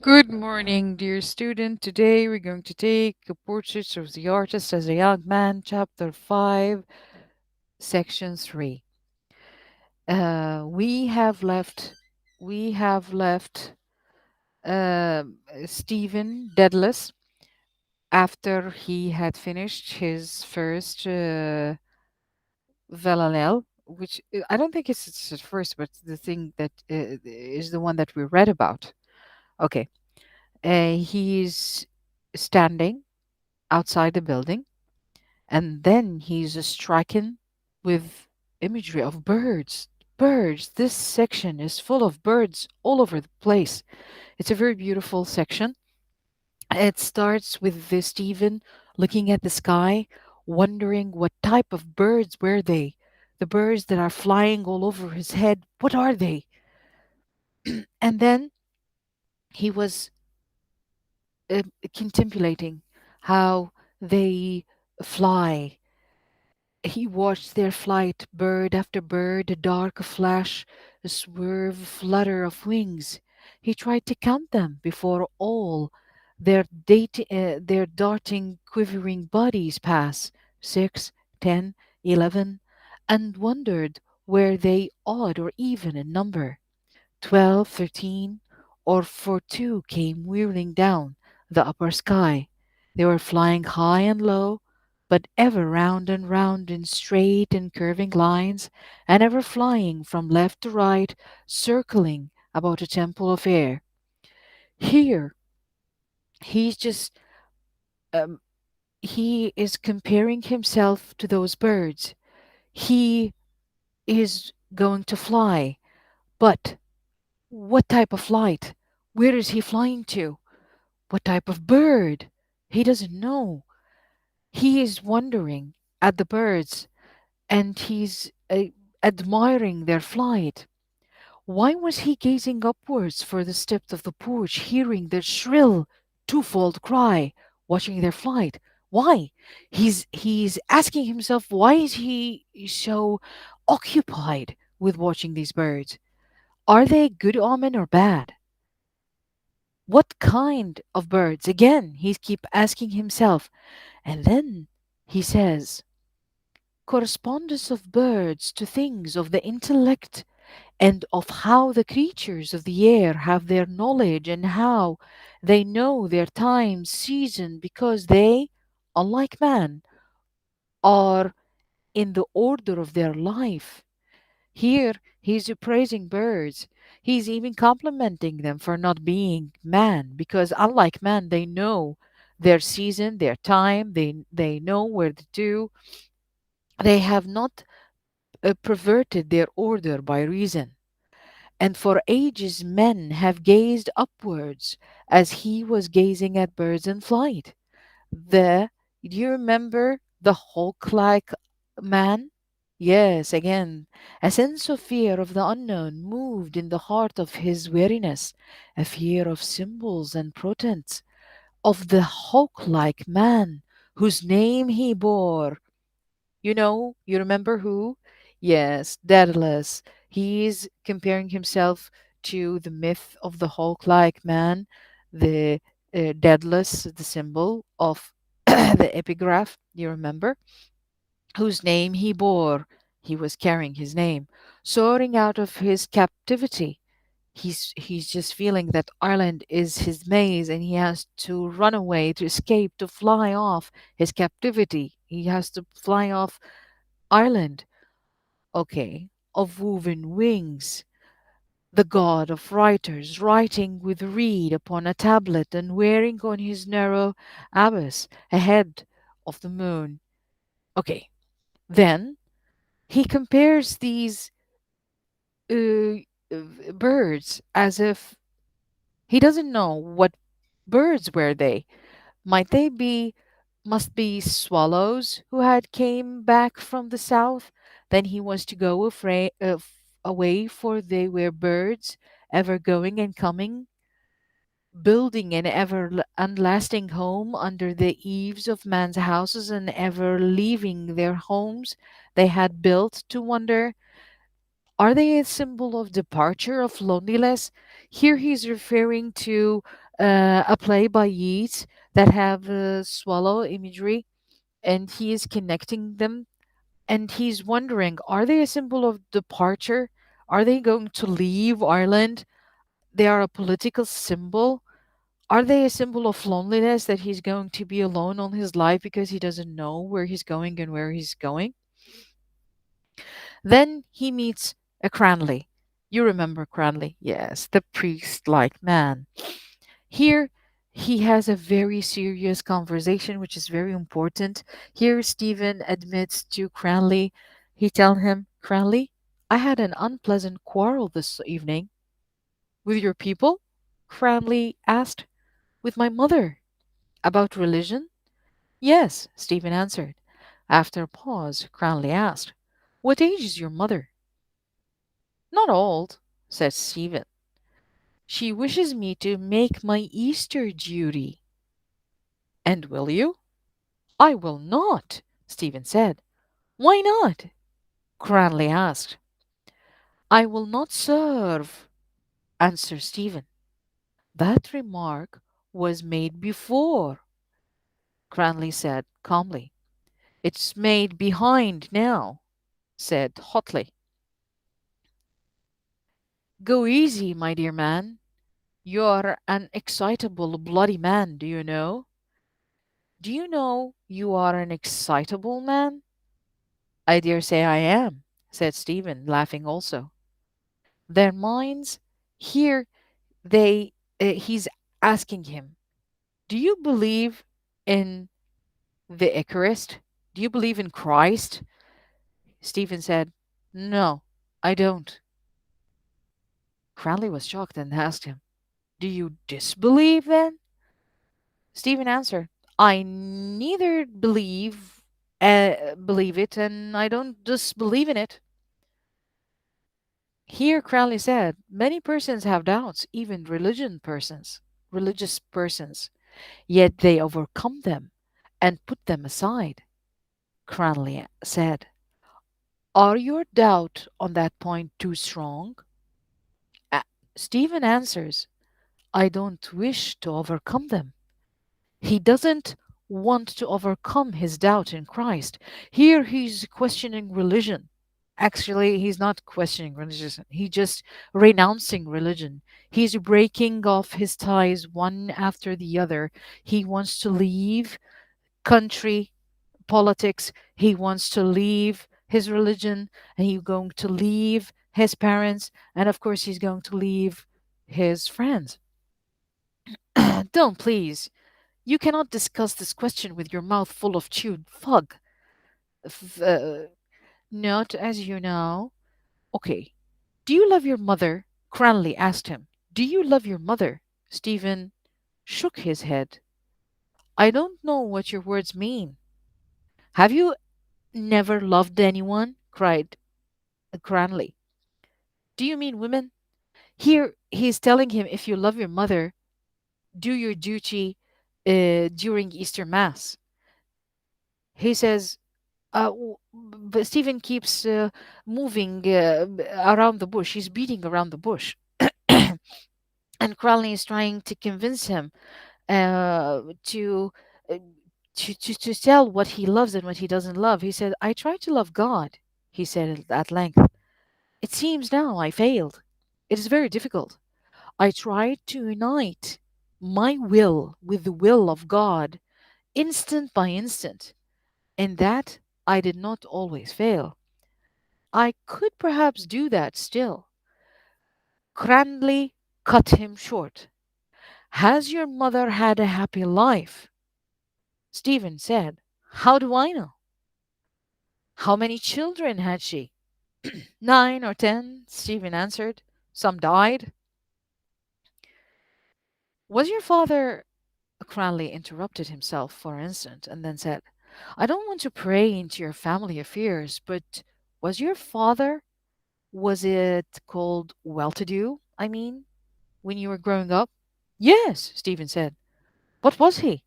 Good morning, dear student. Today we're going to take a portrait of the artist as a young man, chapter 5, section 3. We have left Stephen Dedalus after he had finished his first Villanelle, which I don't think it's at first, but the thing that is the one that we read about. Okay, he's standing outside the building. And then he's stricken with imagery of birds. Birds. This section is full of birds all over the place. It's a very beautiful section. It starts with the Stephen looking at the sky, wondering what type of birds were they. The birds that are flying all over his head, what are they? And then he was contemplating how they fly. He watched their flight, bird after bird, a dark flash, a swerve, flutter of wings. He tried to count them before all their darting, quivering bodies pass 6, 10, 11, and wondered were they odd or even in number. 12, 13, or for two came whirling down the upper sky. They were flying high and low, but ever round and round in straight and curving lines, and ever flying from left to right, circling about a temple of air. Here, he's just, um, he is comparing himself to those birds. He is going to fly, but what type of flight? Where is he flying to? What type of bird? He doesn't know. He is wondering at the birds and he's admiring their flight. Why was he gazing upwards for the steps of the porch, hearing their shrill, twofold cry, watching their flight? Why? He's asking himself, why is he so occupied with watching these birds? Are they good omen or bad? What kind of birds? Again, he keep asking himself. And then he says, correspondence of birds to things of the intellect and of how the creatures of the air have their knowledge and how they know their time, season, because they, unlike man, are in the order of their life. Here, he's praising birds. He's even complimenting them for not being man, because unlike man, they know their season, their time, they know where to do. They have not perverted their order by reason. And for ages men have gazed upwards as he was gazing at birds in flight. Do you remember the Hulk-like man? Yes, again, a sense of fear of the unknown moved in the heart of his weariness, a fear of symbols and portents, of the Hulk-like man whose name he bore. You remember who? Yes, Daedalus. He's comparing himself to the myth of the Hulk-like man, the Daedalus, the symbol of the epigraph, you remember? Whose name he bore. He was carrying his name, soaring out of his captivity. He's just feeling that Ireland is his maze and he has to run away, to escape, to fly off his captivity. He has to fly off Ireland, okay, of woven wings, the god of writers, writing with reed upon a tablet and wearing on his narrow abyss a head of the moon. Okay, then he compares these uh, birds as if he doesn't know what birds were they. Might they be, must be swallows who had came back from the south? Then he was to go away, for they were birds, ever going and coming, building an unlasting home under the eaves of man's houses, and ever leaving their homes they had built to wander. Are they a symbol of departure, of loneliness? Here he's referring to a play by Yeats that have swallow imagery, and he is connecting them, and he's wondering, are they a symbol of departure? Are they going to leave Ireland? They are a political symbol. Are they a symbol of loneliness, that he's going to be alone on his life because he doesn't know where he's going and where he's going? Then he meets a Cranley. You remember Cranley? Yes, the priest like man. Here, he has a very serious conversation, which is very important. Here, Stephen admits to Cranley. He tells him, Cranley, I had an unpleasant quarrel this evening. With your people? Cranley asked. With my mother. About religion? Yes, Stephen answered. After a pause, Cranley asked, what age is your mother? Not old, said Stephen. She wishes me to make my Easter duty. And will you? I will not, Stephen said. Why not? Cranley asked. I will not serve, answered Stephen. That remark was made before, Cranley said calmly. It's made behind now, said hotly. Go easy, my dear man. You're an excitable, bloody man, do you know? Do you know you are an excitable man? I dare say I am, said Stephen, laughing also. Their minds here he's asking him, do you believe in the Eucharist? Do you believe in Christ? Stephen said, no, I don't. Cranley was shocked and asked him, do you disbelieve then? Stephen answered, I neither believe it, and I don't disbelieve in it. Here Cranley said, many persons have doubts, even religious persons, yet they overcome them and put them aside. Cranley said, are your doubt on that point too strong? Uh, Stephen answers, I don't wish to overcome them. He doesn't want to overcome his doubt in Christ. Here he's questioning religion. Actually, he's not questioning religion. He's just renouncing religion. He's breaking off his ties one after the other. He wants to leave country politics. He wants to leave his religion, and he's going to leave his parents, and of course, he's going to leave his friends. Don't, please. You cannot discuss this question with your mouth full of chewed fug. F- uh, Not as you know. Okay. Do you love your mother? Cranley asked him. Do you love your mother? Stephen shook his head. I don't know what your words mean. Have you never loved anyone? Cried Cranley. Do you mean women? Here he's telling him, if you love your mother, do your duty during Easter Mass. He says, but Stephen keeps moving around the bush. He's beating around the bush. And Crowley is trying to convince him to, uh, to tell what he loves and what he doesn't love. He said, I try to love God, he said at length. It seems now I failed. It is very difficult. I tried to unite my will with the will of God, instant by instant. In that I did not always fail. I could perhaps do that still. Cranley cut him short. Has your mother had a happy life? Stephen said, how do I know? How many children had she? 9 or 10, Stephen answered. Some died. Was your father? Cranley interrupted himself for an instant and then said, I don't want to pray into your family affairs, but was your father, was it called well to do? I mean, when you were growing up? Yes, Stephen said. What was he?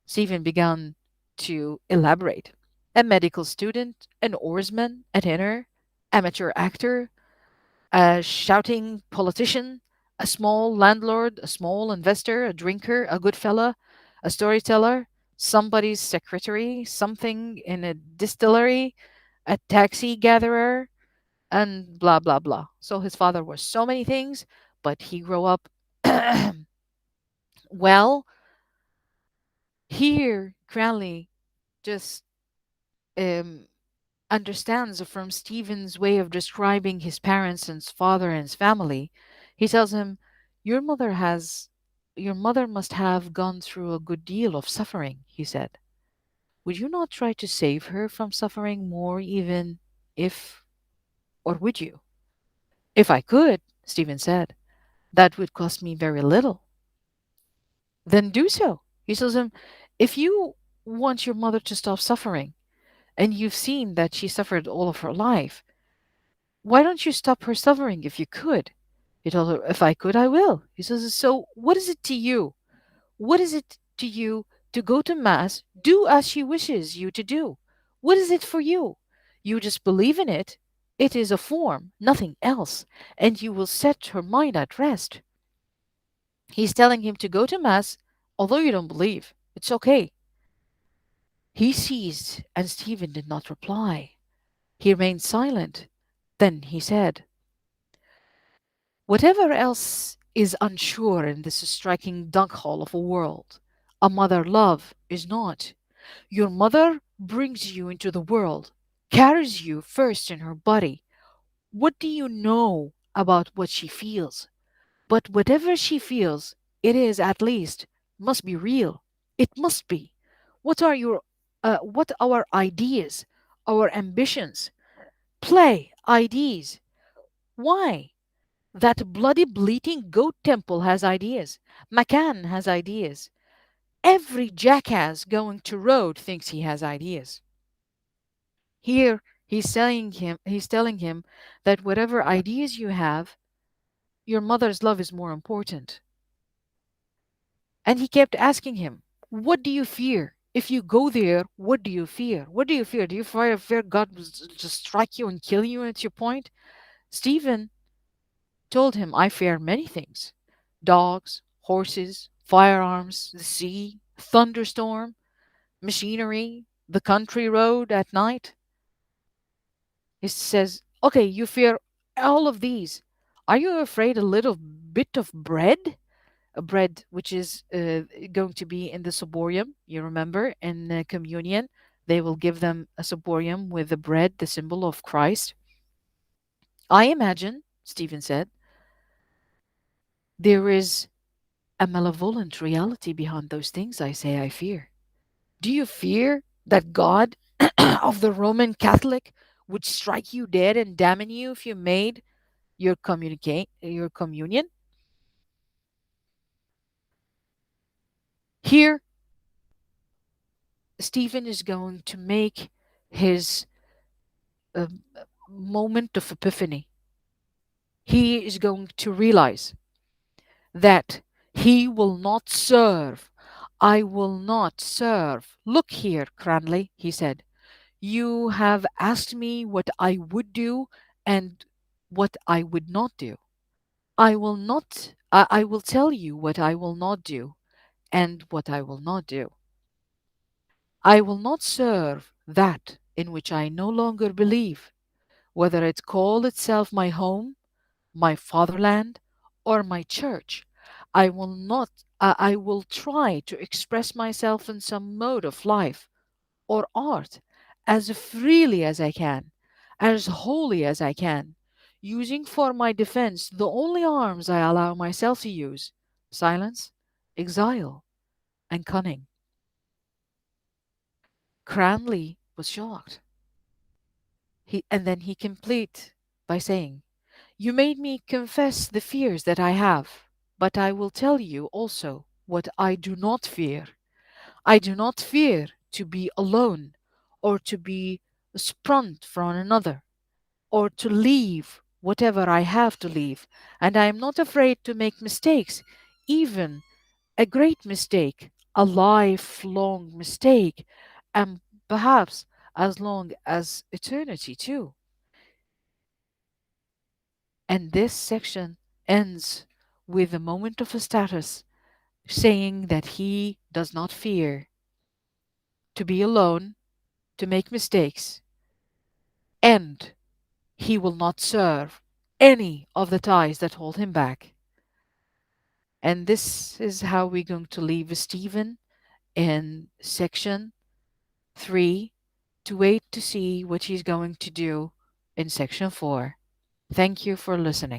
Stephen began to elaborate. A medical student, an oarsman, a tenor, amateur actor, a shouting politician, A small landlord, a small investor, a drinker, a good fella, a storyteller, somebody's secretary, something in a distillery, a taxi gatherer, and blah, blah, blah. So his father was so many things, but he grew up well. Here, Cranley just um, understands from Stephen's way of describing his parents and his father and his family. He tells him, Your mother has, your mother must have gone through a good deal of suffering, he said. Would you not try to save her from suffering more, even if, or would you? If I could, Stephen said, that would cost me very little. Then do so. He tells him, If you want your mother to stop suffering, and you've seen that she suffered all of her life, why don't you stop her suffering if you could? He told her, If I could, I will. He says, So what is it to you? What is it to you to go to Mass, do as she wishes you to do? What is it for you? You just believe in it. It is a form, nothing else, and you will set her mind at rest. He's telling him to go to Mass, although you don't believe. It's okay. He ceased, and Stephen did not reply. He remained silent. Then he said, Whatever else is unsure in this striking dunghole of a world, a mother love is not. Your mother brings you into the world, carries you first in her body. What do you know about what she feels? But whatever she feels, it is at least must be real. It must be. What our ideas, our ambitions? Play ideas. Why? That bloody bleating goat temple has ideas. Macan has ideas. Every jackass going to road thinks he has ideas. Here he's telling him that whatever ideas you have, your mother's love is more important. And he kept asking him, What do you fear? If you go there, what do you fear? What do you fear? Do you fear God will just strike you and kill you at your point? Stephen told him, I fear many things: dogs, horses, firearms, the sea, thunderstorm, machinery, the country road at night. He says, Okay, you fear all of these. Are you afraid a little bit of bread? A bread which is going to be in the ciborium. You remember in communion, they will give them a ciborium with the bread, the symbol of Christ. I imagine, Stephen said, there is a malevolent reality behind those things I say I fear. Do you fear that God of the Roman Catholic would strike you dead and damn you if you made your communion? Here, Stephen is going to make his uh, moment of epiphany. He is going to realize that he will not serve. I will not serve. Look here, Cranley, he said. You have asked me what I would do and what I would not do. I will not, I will tell you what I will not do and what I will not do. I will not serve that in which I no longer believe, whether it call itself my home, my fatherland, or my church. I will not, I will try to express myself in some mode of life or art as freely as I can, as wholly as I can, using for my defense the only arms I allow myself to use: silence, exile, and cunning. Cranley was shocked. And then he complete by saying, You made me confess the fears that I have, but I will tell you also what I do not fear. I do not fear to be alone, or to be sprung from another, or to leave whatever I have to leave. And I am not afraid to make mistakes, even a great mistake, a lifelong mistake, and perhaps as long as eternity too. And this section ends with a moment of a status, saying that he does not fear to be alone, to make mistakes, and he will not serve any of the ties that hold him back. And this is how we're going to leave Stephen in section 3 to wait to see what he's going to do in section 4. Thank you for listening.